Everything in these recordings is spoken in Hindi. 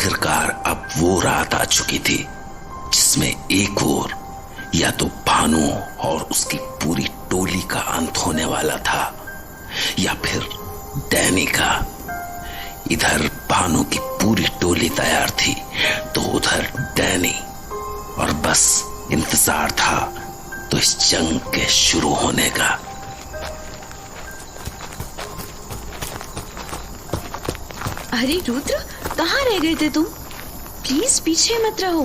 आखिरकार अब वो रात आ चुकी थी जिसमें एक ओर या तो भानु और उसकी पूरी टोली का अंत होने वाला था या फिर डैनी का। इधर भानु की पूरी टोली तैयार थी तो उधर डैनी, और बस इंतजार था तो इस जंग के शुरू होने का। अरे रुद्र, कहाँ रह गए थे तुम? प्लीज पीछे मत रहो।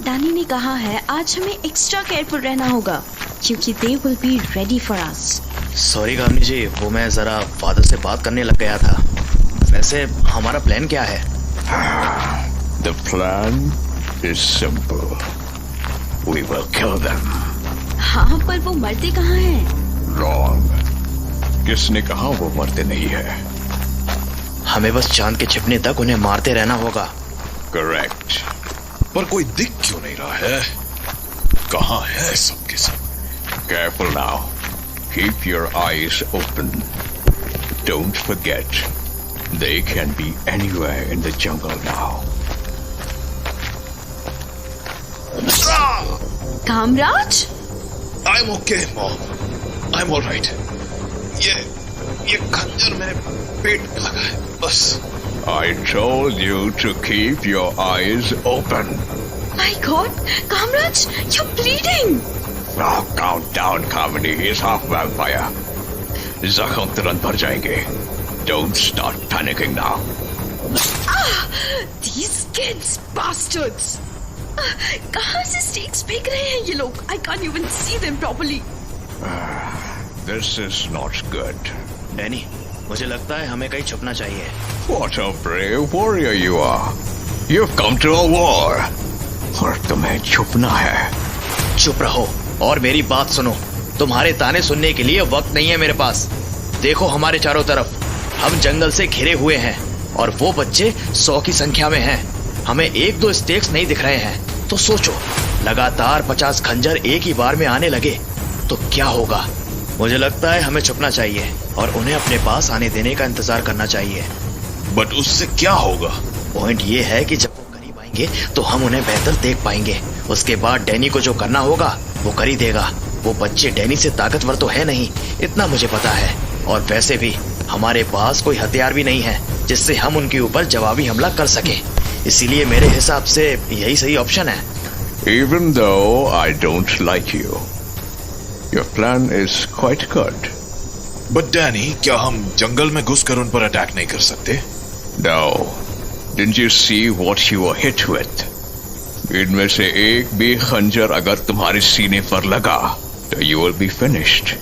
डैनी ने कहा है आज हमें एक्स्ट्रा केयरफुल रहना होगा क्योंकि they will be ready for us। Sorry Kamini ji, वो मैं जरा फादर से बात करने लग गया था। वैसे हमारा प्लान क्या है? The plan is simple. We will kill them. हाँ, पर वो मरते कहाँ हैं? Wrong. किसने कहा वो मरते नहीं है? हमें बस चांद के छिपने तक उन्हें मारते रहना होगा। Correct. पर कोई दिख क्यों नहीं रहा है? कहाँ है सब के सब? Careful now. Keep your eyes open. Don't forget, they can be anywhere in the jungle now. Kamaraj? I'm okay, Mom. I'm all right. ये खंजर मेरे पेट में लगा है, बस। I told you to keep your eyes open. My God, Kamaraj, you're bleeding. Oh, calm down, Kamini. He's half vampire. जख्म तुरंत भर जाएंगे. Don't start panicking now. These kids, bastards. कहाँ से स्टिक्स फेंक रहे हैं ये लोग? I can't even see them properly. This is not good. Danny, मुझे लगता है हमें कहीं छुपना चाहिए। What a brave warrior you are. You've come to a war. और तुम्हें छुपना है। चुप रहो और मेरी बात सुनो। तुम्हारे ताने सुनने के लिए वक्त नहीं है मेरे पास। देखो हमारे चारों तरफ, हम जंगल से घिरे हुए हैं और वो बच्चे 100 की संख्या में हैं। हमें एक दो स्टेक्स नहीं दिख रहे हैं। तो सोचो, लगातार 50 खंजर एक ही बार में आने लगे तो क्या होगा? मुझे लगता है हमें छुपना चाहिए और उन्हें अपने पास आने देने का इंतजार करना चाहिए। बट उससे क्या होगा? पॉइंट ये है कि जब वो करीब आएंगे तो हम उन्हें बेहतर देख पाएंगे। उसके बाद डैनी को जो करना होगा वो कर ही देगा। वो बच्चे डैनी से ताकतवर तो है नहीं, इतना मुझे पता है। और वैसे भी हमारे पास कोई हथियार भी नहीं है जिससे हम उनके ऊपर जवाबी हमला कर सके। इसीलिए मेरे हिसाब से यही सही ऑप्शन है। Even though I don't like you, your plan is quite good. But Danny, क्या हम जंगल में घुसकर उन पर अटैक नहीं कर सकते? No. Didn't you see what you were hit with? इनमें से एक भी खंजर अगर तुम्हारे सीने पर लगा तो you will be finished.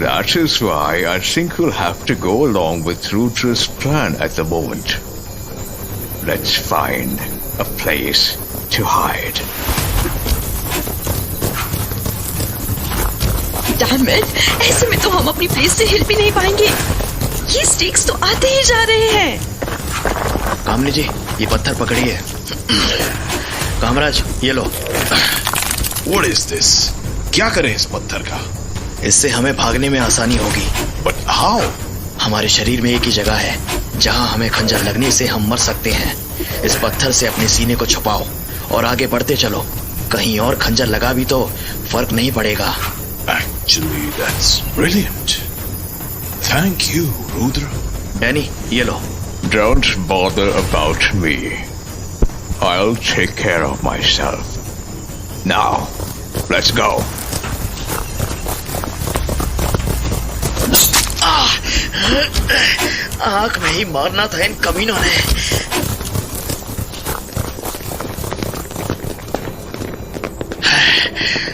That is why I think we'll have to go along with Rudra's plan at the moment. Let's find a place to hide. Damn it! ऐसे में तो हम अपनी प्लेस से हिल भी नहीं पाएंगे। ये स्टिक्स तो आते ही जा रहे हैं। कामनी जी, ये पत्थर पकड़िए। कामराज, ये लो। What is this? क्या करें इस पत्थर का? इससे हमें भागने में आसानी होगी। But how? हमारे शरीर में एक ही जगह है जहां हमें खंजर लगने से हम मर सकते हैं। इस पत्थर से अपने सीने को छुपाओ और आगे बढ़ते चलो। कहीं और खंजर लगा भी तो फर्क नहीं पड़ेगा। Actually, that's brilliant. Thank you, Rudra. Danny, ये लो। Don't bother about me. I'll take care of myself. Now, let's go. आंख में ही मारना था इन कमीनों ने।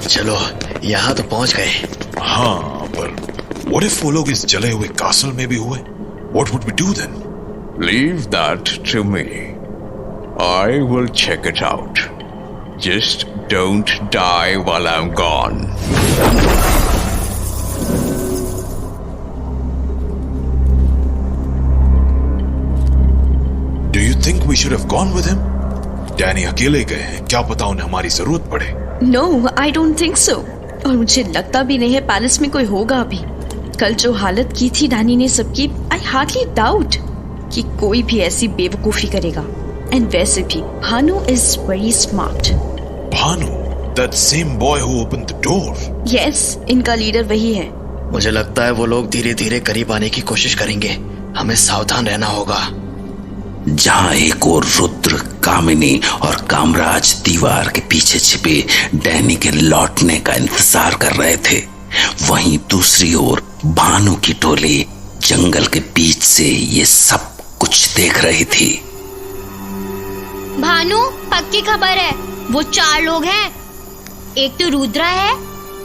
चलो, यहाँ तो पहुंच गए। हाँ, पर what if वो लोग इस जले हुए कासल में भी हुए? What would we do then? Leave that to me. I will check it out. Just don't die while I'm gone. Do you think we should have gone with him? Danny अकेले गए हैं, क्या पता उन्हें हमारी जरूरत पड़े। No, I don't think so. और मुझे लगता भी नहीं है पैलेस में कोई होगा अभी। कल जो हालत की थी डैनी ने सबकी, I hardly doubt कि कोई भी ऐसी बेवकूफी करेगा। एंड वैसे भी Bhanu is very smart. Bhanu, that same boy who opened the door. Yes, इनका लीडर वही है। मुझे लगता है वो लोग धीरे धीरे करीब आने की कोशिश करेंगे। हमें सावधान रहना होगा। जहां एक और रुद्र, कामिनी और कामराज दीवार के पीछे छिपे डैनी के लौटने का इंतजार कर रहे थे, वहीं दूसरी ओर भानु की टोली जंगल के बीच से ये सब कुछ देख रही थी। भानु, पक्की खबर है, वो 4 लोग हैं। एक तो रुद्रा है,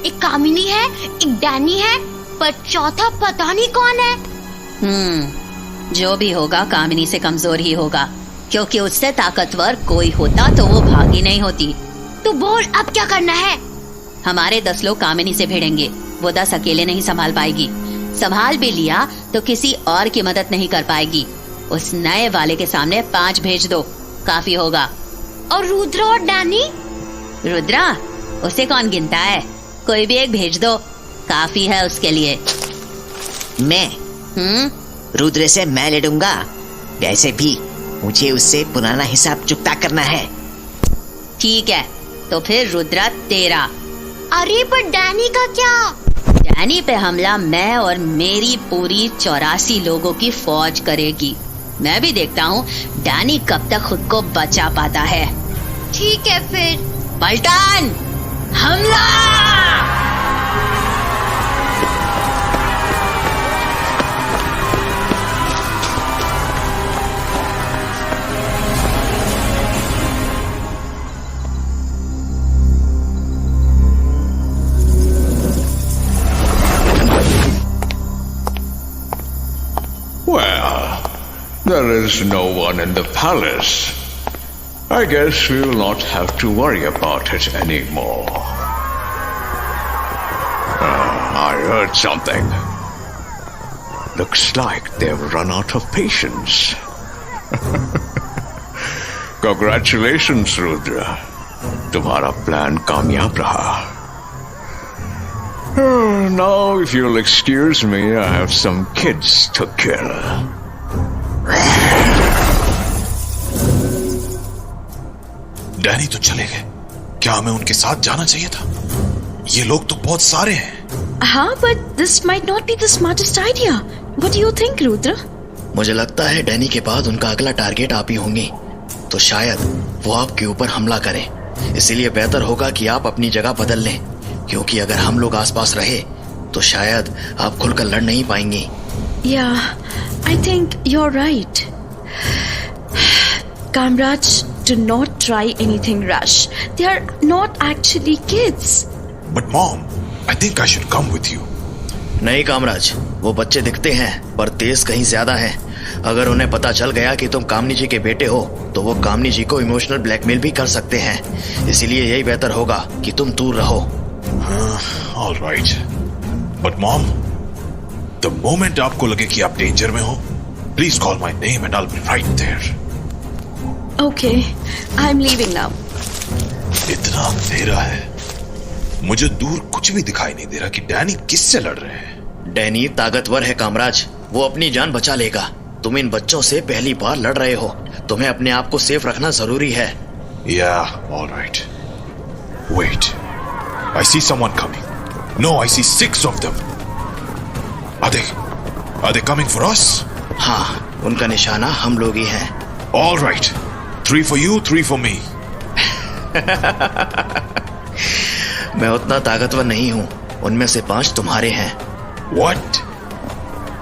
एक कामिनी है, एक डैनी है, पर चौथा पता नहीं कौन है। जो भी होगा कामिनी से कमजोर ही होगा, क्योंकि उससे ताकतवर कोई होता तो वो भागी नहीं होती। तो बोल अब क्या करना है? हमारे 10 लोग कामिनी से भिड़ेंगे। वो 10 अकेले नहीं संभाल पाएगी। संभाल भी लिया तो किसी और की मदद नहीं कर पाएगी। उस नए वाले के सामने 5 भेज दो, काफी होगा। और रुद्रा और डैनी? रुद्रा, उसे कौन गिनता है? कोई भी एक भेज दो, काफी है उसके लिए। मैं रुद्र से मैं लड़ूंगा। वैसे भी मुझे उससे पुराना हिसाब चुकता करना है। ठीक है, तो फिर रुद्रा तेरा। अरे पर डैनी का क्या? डैनी पे हमला मैं और मेरी पूरी 84 लोगों की फौज करेगी। मैं भी देखता हूँ डैनी कब तक खुद को बचा पाता है। ठीक है फिर। पलटन, हमला! Well, there is no one in the palace. I guess we will not have to worry about it anymore. I heard something. Looks like they've run out of patience. Congratulations, Rudra. तुम्हारा प्लान कामयाब रहा. Now, if you'll excuse me, I have some kids to kill. Danny तो चले गए, क्या हमें उनके साथ जाना चाहिए था? ये लोग तो बहुत सारे हैं। हाँ, but this might not be the smartest idea. What do you think, Rudra? मुझे लगता है डैनी के बाद उनका अगला टारगेट आप ही होंगी, तो शायद वो आपके ऊपर हमला करें। इसीलिए बेहतर होगा कि आप अपनी जगह बदल लें, क्योंकि अगर हम लोग आसपास रहे तो शायद आप खुलकर लड़ नहीं पाएंगी। Yeah, I think you're right. Kamraj, do not try anything rash. They are not actually kids. But Mom, I think I should come with you. नहीं कामराज, वो बच्चे दिखते हैं पर तेज कहीं ज्यादा हैं। अगर उन्हें पता चल गया कि तुम कामनी जी के बेटे हो तो वो कामनी जी को इमोशनल ब्लैकमेल भी कर सकते हैं। इसीलिए यही बेहतर होगा कि तुम दूर रहो। All right. But Mom, the moment आपको लगे कि आप डेंजर में हो, please call my name and I'll be right there. Okay, I'm leaving now. इतना अंधेरा है, मुझे दूर कुछ भी दिखाई नहीं दे रहा कि डैनी किससे लड़ रहे हैं। डैनी ताकतवर है कामराज, वो अपनी जान बचा लेगा। तुम इन बच्चों से पहली बार लड़ रहे हो, तुम्हें अपने आप को सेफ रखना जरूरी है। Yeah, all right. Wait, I see someone coming. No, I see 6 of them. Are they coming for us? हाँ, उनका निशाना हम लोग ही हैं। All right. 3 for you, 3 for me. मैं उतना ताकतवर नहीं हूँ, उनमें से 5 तुम्हारे हैं। What?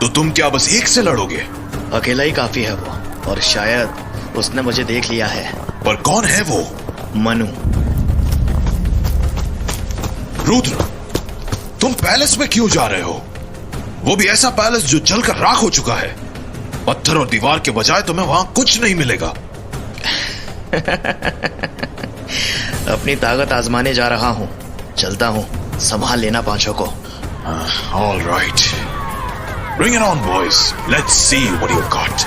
तो तुम क्या बस एक से लड़ोगे? अकेला ही काफी है वो, और शायद उसने मुझे देख लिया है। पर कौन है वो? मनु। रुद्र, तुम पैलेस में क्यों जा रहे हो? वो भी ऐसा पैलेस जो जलकर राख हो चुका है। पत्थर और दीवार के बजाय तुम्हें वहां कुछ नहीं मिलेगा। अपनी ताकत आजमाने जा रहा हूँ, चलता हूँ, संभाल लेना 5 को। All right. Bring it on, boys. Let's see what you've got.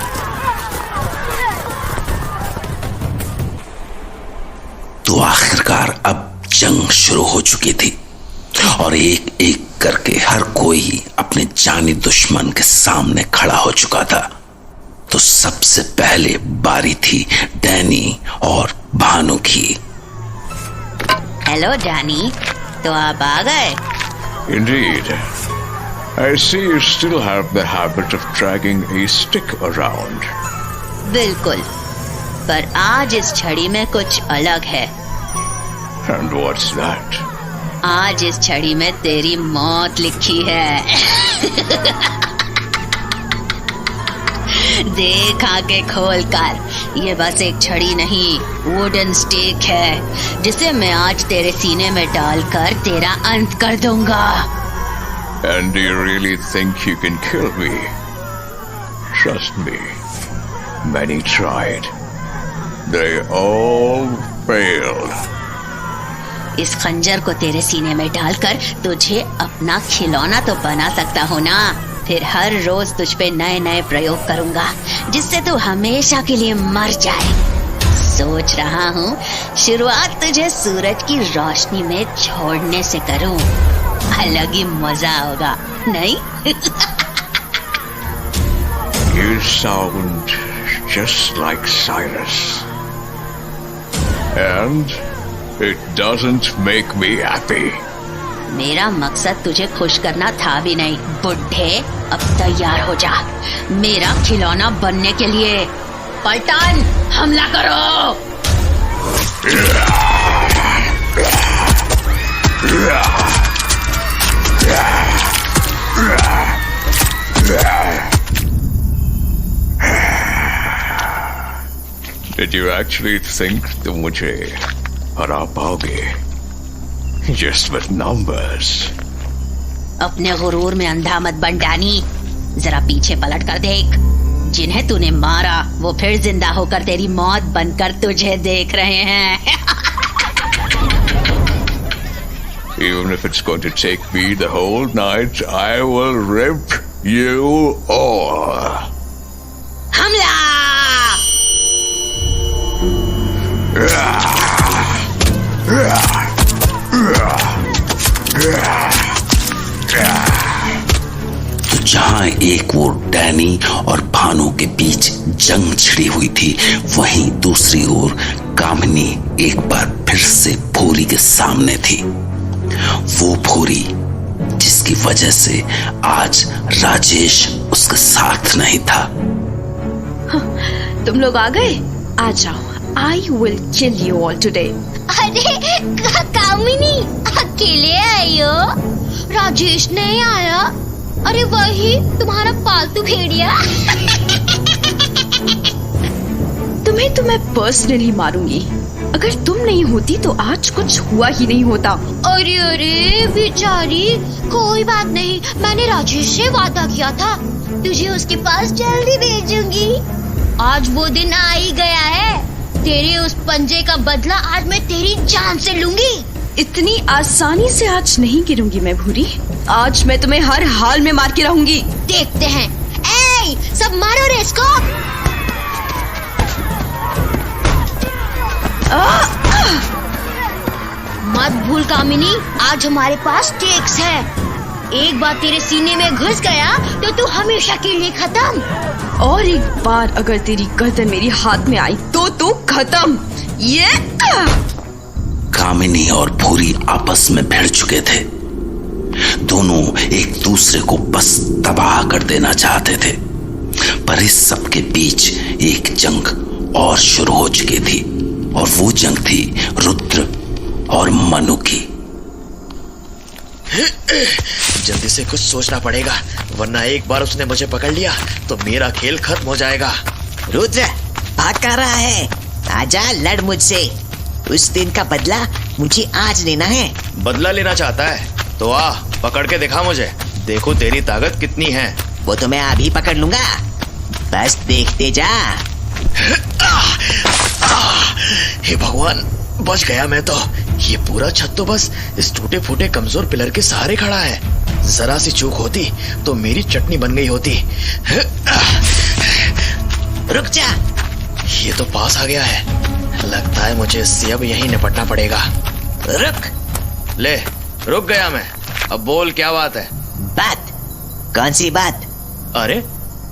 तो आखिरकार अब जंग शुरू हो चुकी थी और एक एक करके हर कोई अपने जानी दुश्मन के सामने खड़ा हो चुका था। तो सबसे पहले बारी थी डैनी और भानु की। हेलो डैनी, तो आप आ गए? Indeed. I see you still have the habit of dragging a stick around. बिल्कुल, पर आज इस छड़ी में कुछ अलग है। And what's that? आज इस छड़ी में तेरी मौत लिखी है। देख आके खोल कर, ये बस एक छड़ी नहीं, वुडन स्टेक है, जिसे मैं आज तेरे सीने में डालकर तेरा अंत कर दूंगा। And do you really think you can kill me? Trust me, many tried. They all failed. इस खंजर को तेरे सीने में डालकर तुझे अपना खिलौना तो बना सकता हूँ ना। फिर हर रोज तुझ पे नए नए प्रयोग करूंगा, जिससे तू हमेशा के लिए मर जाए। सोच रहा हूँ शुरुआत तुझे सूरज की रोशनी में छोड़ने से करूं। अलग ही मजा होगा, नहीं? You sound just like Cyrus. And it doesn't make me happy. मेरा मकसद तुझे खुश करना था भी नहीं, बुड्ढे। अब तैयार हो जा मेरा खिलौना बनने के लिए। पलटन, हमला करो! Did you actually think तुम मुझे हरा पाओगे? Just with numbers. अपने गुरूर में अंधा मत बन डैनी। जरा पीछे पलट कर देख। जिन्हें तूने मारा वो फिर जिंदा होकर तेरी मौत बनकर तुझे देख रहे हैं। Even if it's going to take me the whole night, I will rip you all. हमला! तो जहां एक ओर डैनी और भानु के बीच जंग छिड़ी हुई थी, वहीं दूसरी ओर कामिनी एक बार फिर से भूरी के सामने थी। वो भूरी जिसकी वजह से आज राजेश उसके साथ नहीं था। तुम लोग आ गए? आ जाओ। I will kill you all today. अरे कामिनी, अकेले आई हो? राजेश नहीं आया? अरे वही तुम्हारा पालतू भेड़िया। तुम्हें तो मैं पर्सनली मारूंगी। अगर तुम नहीं होती तो आज कुछ हुआ ही नहीं होता। अरे अरे बेचारी, कोई बात नहीं, मैंने राजेश से वादा किया था तुझे उसके पास जल्दी भेजूंगी। आज वो दिन आ ही गया है। तेरे उस पंजे का बदला आज मैं तेरी जान से लूंगी। इतनी आसानी से आज नहीं गिरूंगी मैं भूरी। आज मैं तुम्हें हर हाल में मार के रहूंगी। देखते हैं। ए, सब मारो रे इसको। मत भूल कामिनी, आज हमारे पास टेक्स है। एक बार तेरे सीने में घुस गया तो तू हमेशा के लिए खत्म। और एक बार अगर तेरी गर्दन मेरी हाथ में आई तो तू खत्म। ये कामिनी और भूरी आपस में भिड़ चुके थे। दोनों एक दूसरे को बस तबाह कर देना चाहते थे, पर इस सब के बीच एक जंग और शुरू हो चुकी थी, और वो जंग थी रुद्र और मनु की। जल्दी से कुछ सोचना पड़ेगा, वरना एक बार उसने मुझे पकड़ लिया तो मेरा खेल खत्म हो जाएगा। रुद्र, भाग कर रहा है? आजा, लड़ मुझसे। उस दिन का बदला मुझे आज लेना है। बदला लेना चाहता है तो आ, पकड़ के दिखा मुझे। देखो तेरी ताकत कितनी है। वो तो मैं अभी पकड़ लूंगा, बस देखते जा। हे भगवान, बच गया मैं तो। ये पूरा छत तो बस इस टूटे फूटे कमजोर पिलर के सहारे खड़ा है। जरा सी चूक होती तो मेरी चटनी बन गई होती। रुक जा। ये तो पास आ गया है। लगता है मुझे इससे अब यहीं निपटना पड़ेगा। रुक। ले, रुक गया मैं। अब बोल, क्या बात है? बात? कौन सी बात? अरे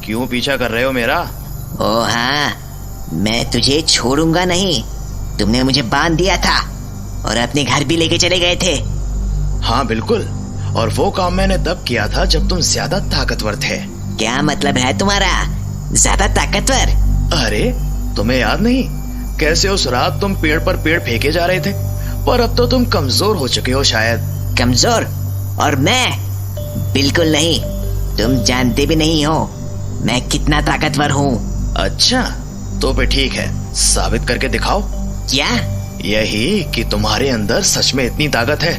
क्यों पीछा कर रहे हो मेरा? ओ हाँ, मैं तुझे छोड़ूंगा नहीं। तुमने मुझे बांध दिया था और अपने घर भी लेके चले गए थे। हाँ बिल्कुल, और वो काम मैंने तब किया था जब तुम ज्यादा ताकतवर थे। क्या मतलब है तुम्हारा, ज्यादा ताकतवर? अरे तुम्हें याद नहीं कैसे उस रात तुम पेड़ पर पेड़ फेंके जा रहे थे? पर अब तो तुम कमजोर हो चुके हो शायद। कमजोर? और मैं? बिल्कुल नहीं, तुम जानते भी नहीं हो मैं कितना ताकतवर हूँ। अच्छा तो फिर ठीक है, साबित करके दिखाओ। क्या? यही कि तुम्हारे अंदर सच में इतनी ताकत है।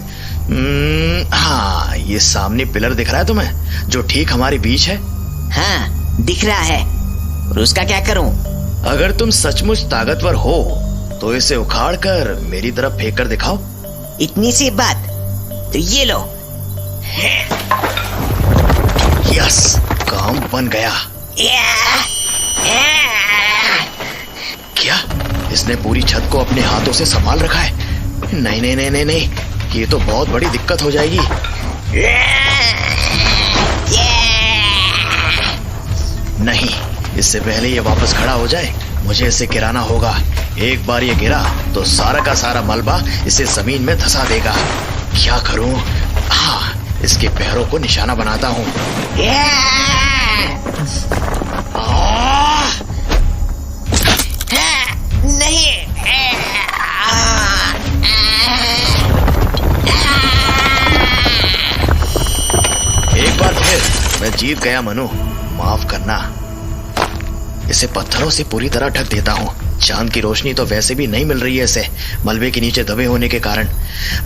हाँ, ये सामने पिलर दिख रहा है तुम्हें, जो ठीक हमारे बीच है? हाँ दिख रहा है, और उसका क्या करूं? अगर तुम सचमुच ताकतवर हो तो इसे उखाड़ कर मेरी तरफ फेंक कर दिखाओ। इतनी सी बात, तो ये लो। यस, काम बन गया। क्या इसने पूरी छत को अपने हाथों से संभाल रखा है? नहीं नहीं नहीं नहीं नहीं, ये तो बहुत बड़ी दिक्कत हो जाएगी। नहीं, इससे पहले ये वापस खड़ा हो जाए मुझे इसे गिराना होगा। एक बार ये गिरा तो सारा का सारा मलबा इसे जमीन में धंसा देगा। क्या करूं? हाँ, इसके पैरों को निशाना बनाता हूं। नहीं। एक बार फिर मैं जीत गया मनु, माफ करना। इसे पत्थरों से पूरी तरह ढक देता हूँ। चांद की रोशनी तो वैसे भी नहीं मिल रही है इसे, मलबे के नीचे दबे होने के कारण,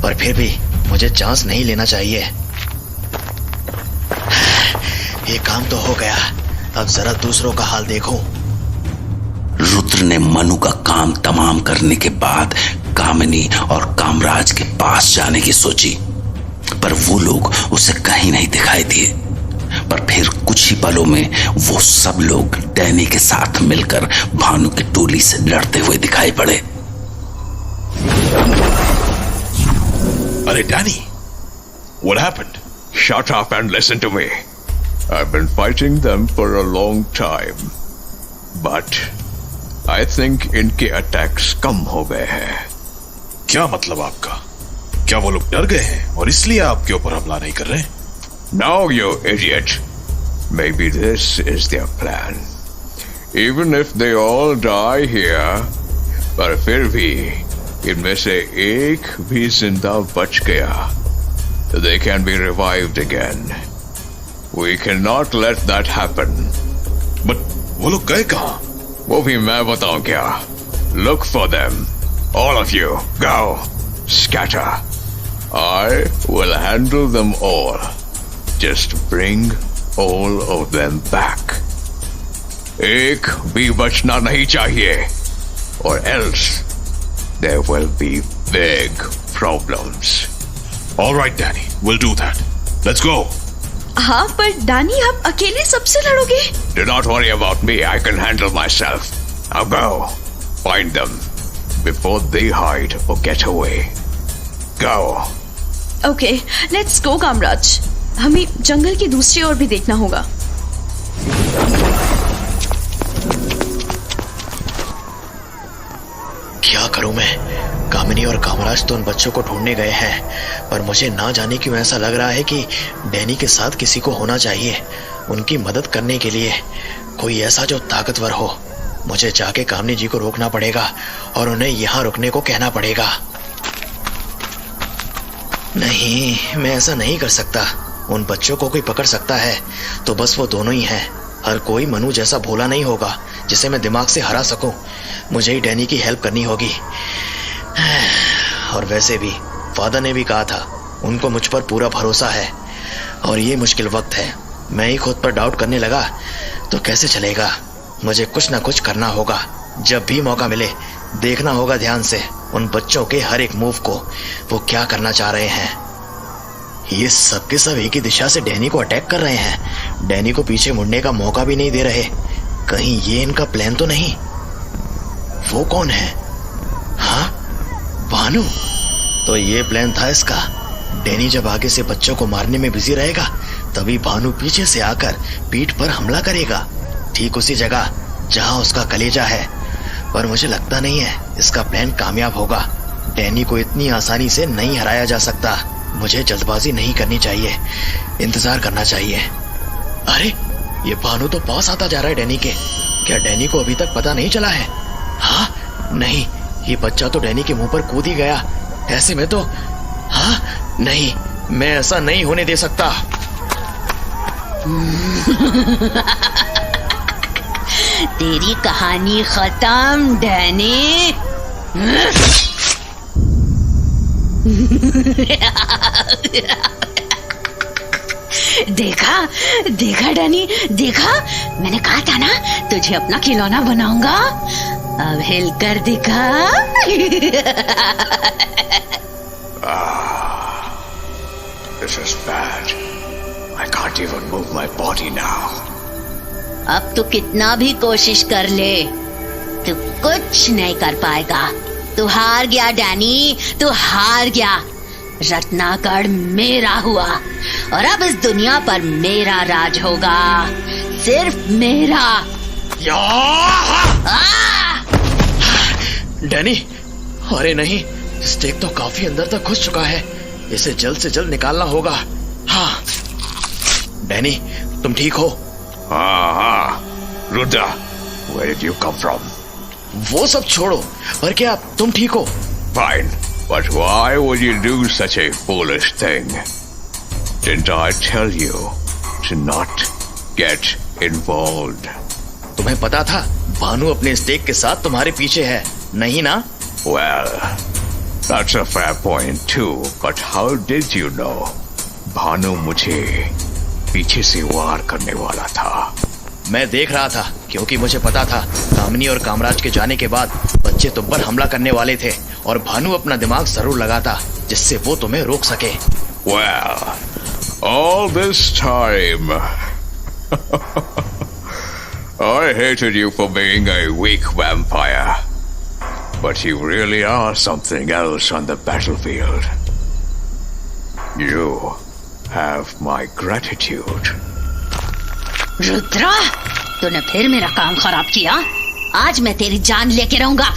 पर फिर भी मुझे चांस नहीं लेना चाहिए। ये काम तो हो गया, अब जरा दूसरों का हाल देखो। रुद्र ने मनु का काम तमाम करने के बाद कामिनी और कामराज के पास जाने की सोची, पर वो लोग उसे कहीं नहीं दिखाई दिए। पर फिर कुछ ही पलों में वो सब लोग डैनी के साथ मिलकर भानु की टोली से लड़ते हुए दिखाई पड़े। अरे Danny, what happened? Shut up and listen to me. I've been fighting them for a long time, but I think इनके अटैक्स कम हो गए हैं। क्या मतलब आपका? क्या वो लोग डर गए हैं और इसलिए आपके ऊपर हमला नहीं कर रहे? No, you idiot. Maybe this is their plan. Even if they all die here, पर फिर भी इनमें से एक भी जिंदा बच गया, they can be revived again. We cannot let that happen. But वो लोग गए कहाँ? वो भी मैं बताऊं क्या? Look for them. All of you, go. Scatter. I will handle them all. Just bring all of them back. एक भी बचना नहीं चाहिए, or else there will be big problems. All right, Danny, we'll do that. Let's go. हाँ, पर डानी आप अकेले सबसे लड़ोगे? Do not worry about me. I can handle myself. Now go. Find them before they hide or get away. Go. Okay, let's go Kamaraj. हमें जंगल की दूसरी ओर भी देखना होगा। क्या करूं मैं? कामिनी और कामराज तो उन बच्चों को ढूंढने गए हैं, पर मुझे ना जाने क्यों ऐसा लग रहा है कि डैनी के साथ किसी को होना चाहिए उनकी मदद करने के लिए, कोई ऐसा जो ताकतवर हो। मुझे जाके कामिनी जी को रोकना पड़ेगा और उन्हें यहाँ रुकने को कहना पड़ेगा। नहीं, मैं ऐसा नहीं कर सकता। उन बच्चों को कोई पकड़ सकता है तो बस वो दोनों ही हैं। हर कोई मनु जैसा भोला नहीं होगा जिसे मैं दिमाग से हरा सकूं। मुझे ही डैनी की हेल्प करनी होगी। और वैसे भी फादर ने भी कहा था उनको मुझ पर पूरा भरोसा है, और ये मुश्किल वक्त है। मैं ही खुद पर डाउट करने लगा तो कैसे चलेगा? मुझे कुछ ना कुछ करना होगा। जब भी मौका मिले देखना होगा ध्यान से उन बच्चों के हर एक मूव को, वो क्या करना चाह रहे हैं। ये सब के सब एक ही दिशा से डैनी को अटैक कर रहे हैं, डैनी को पीछे मुड़ने का मौका भी नहीं दे रहे। कहीं ये इनका प्लान तो नहीं? वो कौन है? हाँ, भानु। तो ये प्लान था इसका। डैनी जब आगे से बच्चों को मारने में बिजी रहेगा तभी भानु पीछे से आकर पीठ पर हमला करेगा। ठीक उसी जगह जहां उसका कलेजा है, पर मुझे लगता नहीं है इसका प्लान कामयाब होगा। डैनी को इतनी आसानी से नहीं हराया जा सकता। मुझे जल्दबाजी नहीं करनी चाहिए, इंतजार करना चाहिए। अरे ये भानु तो पास आता जा रहा है डैनी के। क्या डैनी को अभी तक पता नहीं चला है? हाँ नहीं, ये बच्चा तो डैनी के मुंह पर कूद ही गया। ऐसे में तो हाँ नहीं, मैं ऐसा नहीं होने दे सकता। तेरी कहानी खत्म डैनी। देखा देखा डैनी, देखा, मैंने कहा था ना तुझे अपना खिलौना बनाऊंगा। अब हिल कर दिखा। This is bad. I can't even move my body now. अब तू कितना भी कोशिश कर ले, तू कुछ नहीं कर पाएगा। तू हार गया डैनी, तू हार गया। रत्नागढ़ मेरा हुआ और अब इस दुनिया पर मेरा राज होगा, सिर्फ मेरा। डैनी, अरे नहीं, स्टेक तो काफी अंदर तक घुस चुका है। इसे जल्द से जल्द निकालना होगा। हाँ डैनी, तुम ठीक हो? हाँ, Rudra, where did you come from? वो सब छोड़ो, पर क्या तुम ठीक हो? Fine, but why would you do such a foolish thing? Didn't I tell you to not get involved? तुम्हें पता था भानु अपने स्टेक के साथ तुम्हारे पीछे है, नहीं ना? Well, that's a fair point too, but how did you know? Bhanu मुझे पीछे से वार करने वाला था। मैं देख रहा था, क्योंकि मुझे पता था कामिनी और कामराज के जाने के बाद बच्चे तुम पर हमला करने वाले थे और भानु अपना दिमाग जरूर लगाता जिससे वो तुम्हें रोक सके। Well, all this time I hated you for being a weak vampire, but you really are something else on the battlefield. You have my gratitude. Rudra, तूने फिर मेरा काम खराब किया। आज मैं तेरी जान लेके रहूंगा।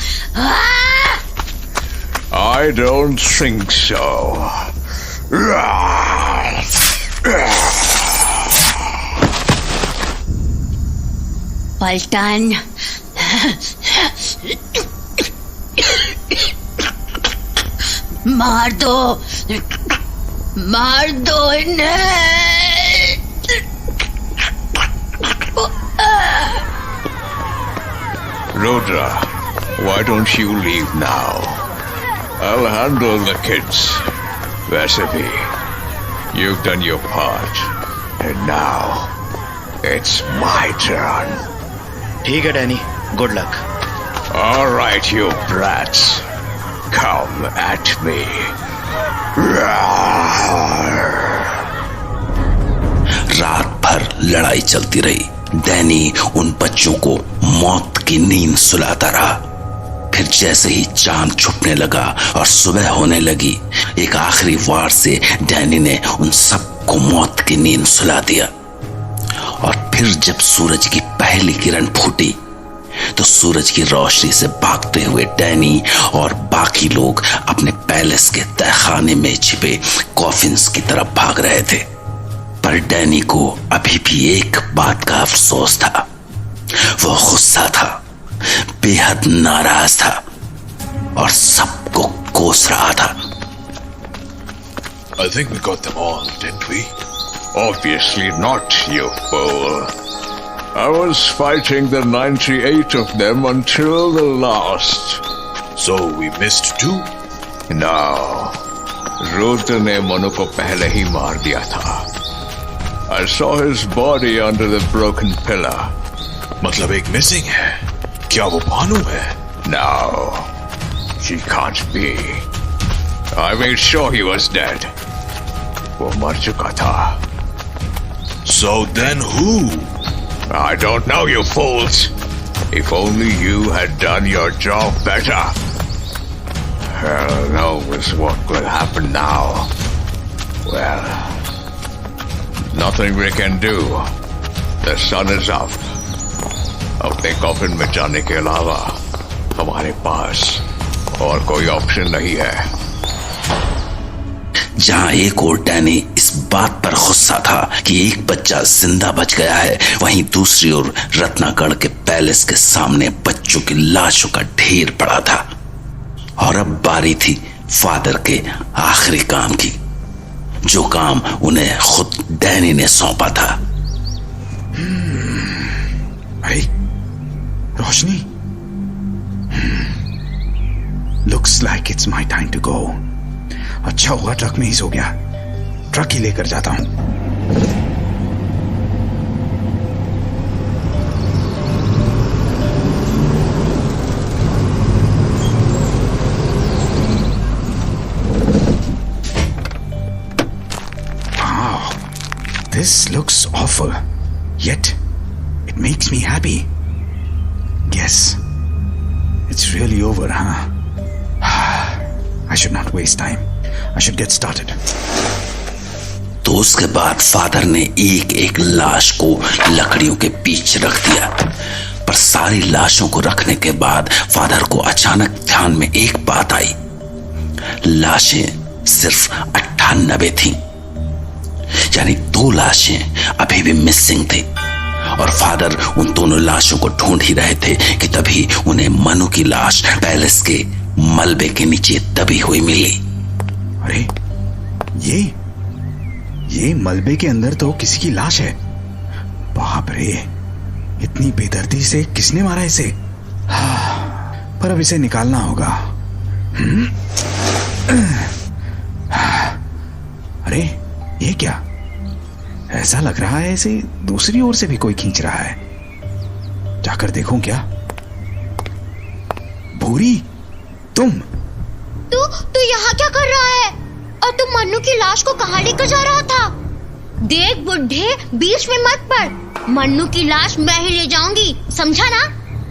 I don't think so. पलटन, मार दो इन्हें। Rudra, why don't you leave now? I'll handle the kids. वैसे भी, you've done your part, and now it's my turn. ठीक है Danny, good luck. All right, you brats, come at me. रात भर लड़ाई चलती रही। डैनी उन बच्चों को मौत की नींद सुलाता रहा। फिर जैसे ही चांद छुपने लगा और सुबह होने लगी, एक आखिरी वार से डैनी ने उन सबको मौत की नींद सुला दिया। और फिर जब सूरज की पहली किरण फूटी तो सूरज की रोशनी से भागते हुए डैनी और बाकी लोग अपने पैलेस के तहखाने में छिपे कॉफिन्स की तरफ भाग रहे थे। पर डैनी को अभी भी एक बात का अफसोस था। वो गुस्सा था, बेहद नाराज था और सबको कोस रहा था। I think we got them all, didn't we? Obviously not, you fool. I was fighting the 98 of them until the last. So we missed two? No, Rudra ने मनु को पहले ही मार दिया था। I saw his body under the broken pillar. मतलब एक मिसिंग है। क्या वो भानु है? No, she can't be. I made sure he was dead. वो मर चुका था। So then who? I don't know, you fools. If only you had done your job better. Hell knows what will happen now. Well, nothing we can do. The sun is up. अपने कॉफिन में जाने के अलावा हमारे पास और कोई ऑप्शन नहीं है। जहां एक ओर डैनी इस बात पर गुस्सा था कि एक बच्चा जिंदा बच गया है, वहीं दूसरी ओर रत्नागढ़ के पैलेस के सामने बच्चों की लाशों का ढेर पड़ा था। और अब बारी थी फादर के आखिरी काम की, जो काम उन्हें खुद डैनी ने सौंपा था। अरे Roshni, looks like it's my time to go. अच्छा हुआ ट्रक में ही सो गया, ट्रक ही लेकर जाता हूं। This looks awful, yet it makes me happy. Guess it's really over, huh? I should not waste time. I should get started. तो उसके बाद फादर ने एक एक लाश को लकड़ियों के बीच रख दिया। पर सारी लाशों को रखने के बाद फादर को अचानक ध्यान में एक बात आई। लाशें सिर्फ 98 थीं, यानी 2 लाशें अभी भी मिसिंग थी। और फादर उन दोनों लाशों को ढूंढ ही रहे थे कि तभी उन्हें मनु की लाश पैलेस के मलबे के नीचे दबी हुई मिली। अरे ये मलबे के अंदर तो किसी की लाश है। बाप रे, इतनी बेदर्दी से किसने मारा इसे? पर अब इसे निकालना होगा। अरे ये क्या? ऐसा लग रहा है इसे दूसरी ओर से भी कोई खींच रहा है। जाकर देखूं क्या? भूरी, तू यहाँ क्या कर रहा है? और तुम मन्नू की लाश को कहाँ लेकर जा रहा था? देख बुड्ढे, बीच में मत पड़। मन्नू की लाश मैं ही ले जाऊंगी, समझा ना?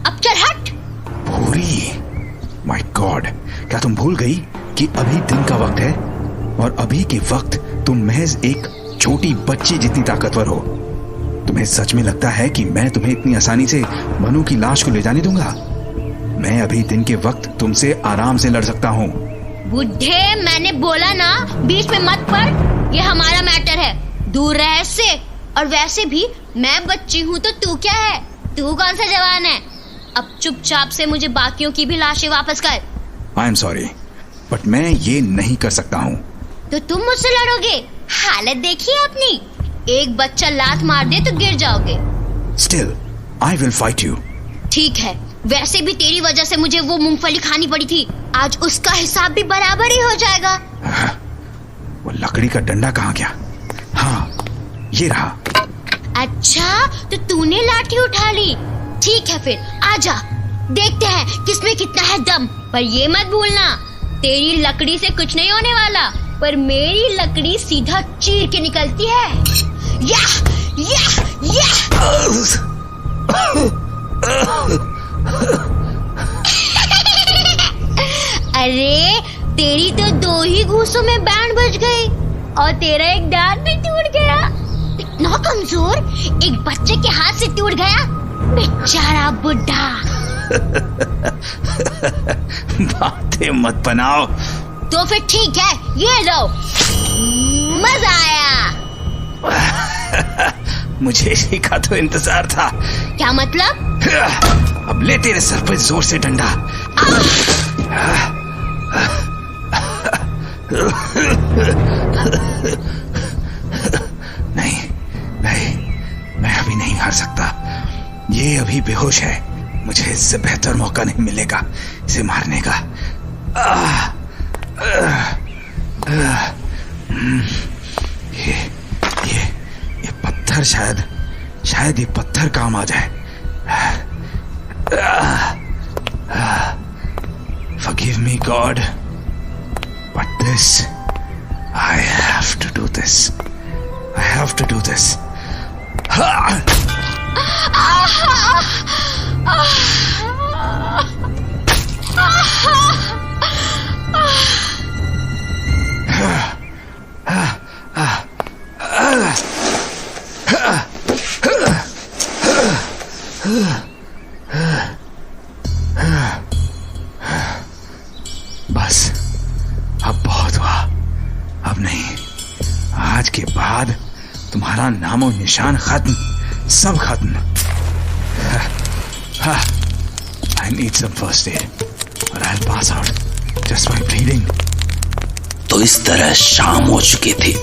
अब चल हट। भूरी, माय गॉड, क्या तुम भूल गई कि अभी दिन का वक्त है और अभी के वक्त तुम महज एक छोटी बच्ची जितनी ताकतवर हो। तुम्हें सच में लगता है कि मैं तुम्हें इतनी आसानी से मनु की लाश को ले जाने दूंगा? मैं अभी दिन के वक्त तुमसे आराम से लड़ सकता हूँ। बुड्ढे, मैंने बोला ना बीच में मत पड़। ये हमारा मैटर है, दूर रह इससे। और वैसे भी मैं बच्ची हूँ तो तू क्या है? तू कौन सा जवान है? अब चुपचाप से मुझे बाकियों की भी लाशें वापस कर। आई एम सॉरी, बट मैं ये नहीं कर सकता हूँ। तो तुम मुझसे लड़ोगे? हालत देखिए अपनी। एक बच्चा लात मार दे तो गिर जाओगे। Still, I will fight you. ठीक है, वैसे भी तेरी वजह से मुझे वो मूंगफली खानी पड़ी थी। आज उसका हिसाब भी बराबर ही हो जाएगा। वो लकड़ी का डंडा कहाँ गया? हाँ, ये रहा। अच्छा, तो तूने लाठी उठा ली। ठीक है फिर, आजा, देखते हैं किसमें कितना है दम। पर ये मत भूलना, तेरी लकड़ी से कुछ नहीं होने वाला, पर मेरी लकड़ी सीधा चीर के निकलती है। या, या, या। अरे, तेरी तो 2 ही घूसों में बैंड बज गई और तेरा एक दांत भी टूट गया। इतना कमजोर, एक बच्चे के हाथ से टूट गया, बेचारा बुढ़ा। बातें मत बनाओ। तो फिर ठीक है, ये लो। मजा आया। मुझे इसी का तो इंतजार था। क्या मतलब? अब ले तेरे सर पे जोर से डंडा। नहीं, मैं अभी नहीं हार सकता। ये अभी बेहोश है, मुझे इससे बेहतर मौका नहीं मिलेगा इसे मारने का। ये पत्थर शायद ये पत्थर काम आ जाए। Forgive me, God, but this, I have to do this. I have to do this. बस, अब बहुत हुआ। अब नहीं, आज के बाद तुम्हारा नामो निशान खत्म, सब खत्म। I need some first aid or I'll pass out just by bleeding. तो इस तरह शाम हो चुकी थी,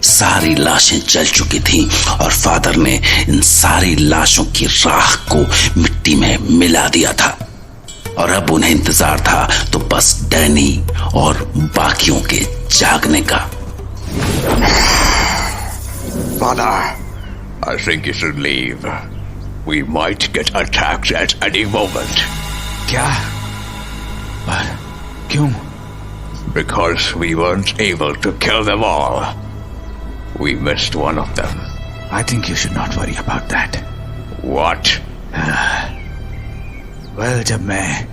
सारी लाशें जल चुकी थीं और फादर ने इन सारी लाशों की राख को मिट्टी में मिला दिया था और अब उन्हें इंतजार था तो बस डैनी और बाकियों के जागने का। Father, I think you should leave. We might get attacked at any moment. क्या? पर क्यों? Because we weren't able to kill them all. We missed one of them. I think you should not worry about that. What? Well, जब मैं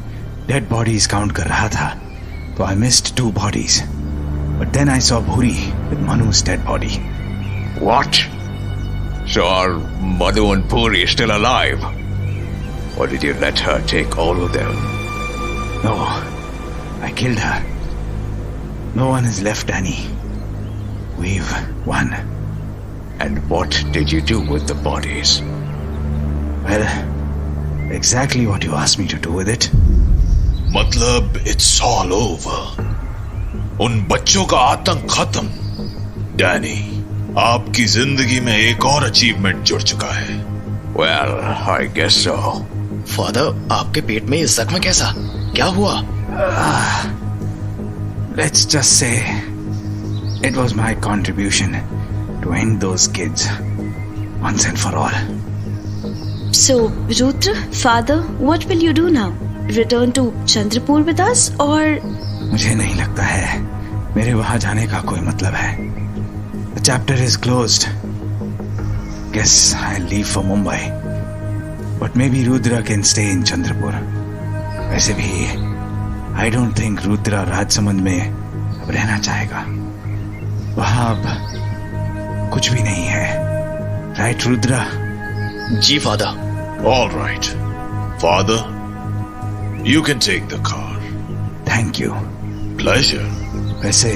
dead bodies count कर रहा था, तो I missed 2 bodies. But then I saw Bhuri with Manu's dead body. What? So are Madhu and Puri still alive? Or did you let her take all of them? No, I killed her. No one is left, Danny. We've won. And what did you do with the bodies? Well, exactly what you asked me to do with it. मतलब it's all over. उन बच्चों का आतंक खत्म। डैनी, आपकी जिंदगी में एक और अचीवमेंट जुड़ चुका है। Well, I guess so. Father, आपके पेट में ये जख्म कैसा? क्या हुआ? Let's just say it was my contribution to end those kids once and for all. So, Rudra, father, what will you do now? Return to Chandrapur with us or? मुझे नहीं लगता है मेरे वहां जाने का कोई मतलब है। The chapter is closed. Guess I'll leave for Mumbai. But maybe Rudra can stay in Chandrapur. वैसे भी I don't think Rudra Rajsamand में अब रहना चाहेगा। वहां अब कुछ भी नहीं है। Right, Rudra? Ji father. All right, father, you can take the car. Thank you. Pleasure. वैसे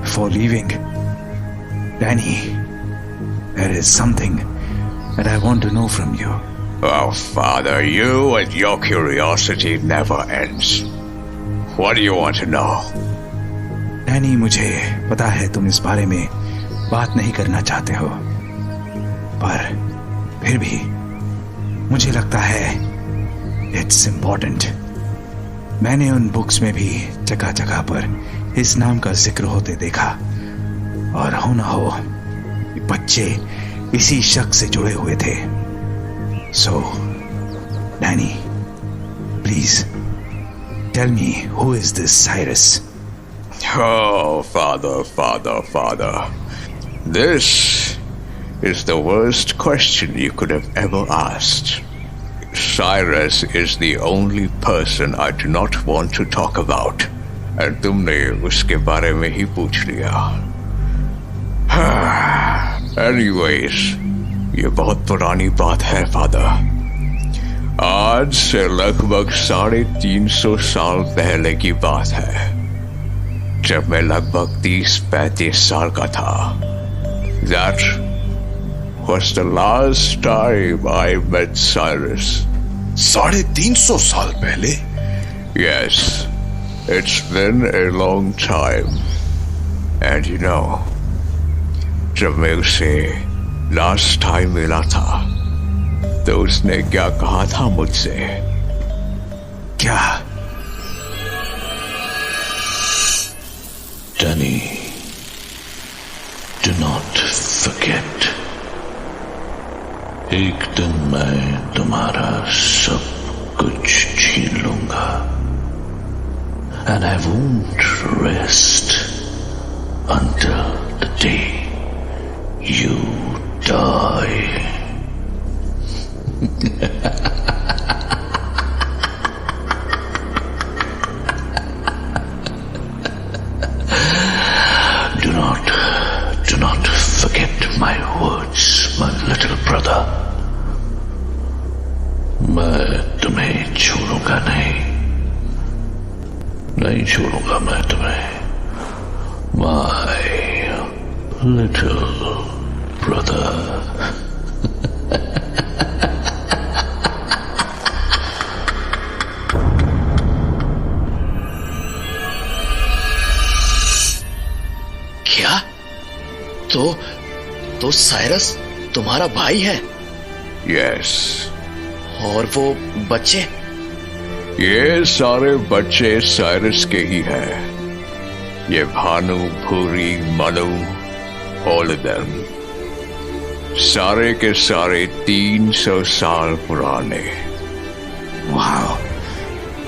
before leaving, Danny, there is something that I want to know from you. Oh, Father, you and your curiosity never ends. What do you want to know? Danny, मुझे पता है तुम इस बारे में बात नहीं करना चाहते हो, पर फिर भी मुझे लगता है it's important. मैंने उन बुक्स में भी जगह जगह पर इस नाम का जिक्र होते देखा और हो ना हो बच्चे इसी शख्स से जुड़े हुए थे। So, Danny, please tell me, who is this Cyrus? Oh, Father. This is the worst question you could have ever asked. Cyrus is the only person I do not want to talk about. And तुमने उसके बारे में ही पूछ लिया। Anyways, ये बहुत पुरानी बात है, फादर। आज से लगभग 350 साल पहले की बात है, जब मैं लगभग 30-35 साल का था। That was the last time I met Cyrus. 350 साल पहले? Yes, it's been a long time. And you know, जब मैं उसे लास्ट टाइम मिला था तो उसने क्या कहा था मुझसे? क्या? Danny, do not forget. एक दिन मैं तुम्हारा सब कुछ छीन लूंगा and I won't rest until the day you die. Do not forget my words, my little brother. मैं तुम्हें छोड़ूंगा नहीं, नहीं छोड़ूंगा मैं तुम्हें, माय लिटिल ब्रदर। क्या? तो साइरस तुम्हारा भाई है? यस। और वो बच्चे? ये सारे बच्चे साइरस के ही हैं। ये भानु, भूरी, मनु, ऑल ऑफ देम, सारे के सारे 300 साल पुराने। Wow,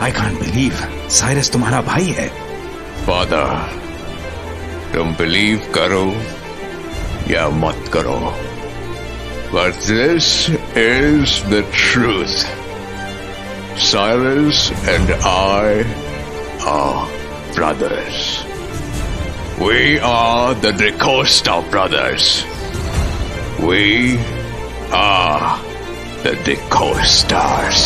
I can't believe Cyrus तुम्हारा भाई है। फादर, तुम बिलीव करो या मत करो, but this is the truth. Cyrus and I are brothers. We are the DaCosta brothers. We are the DaCostas.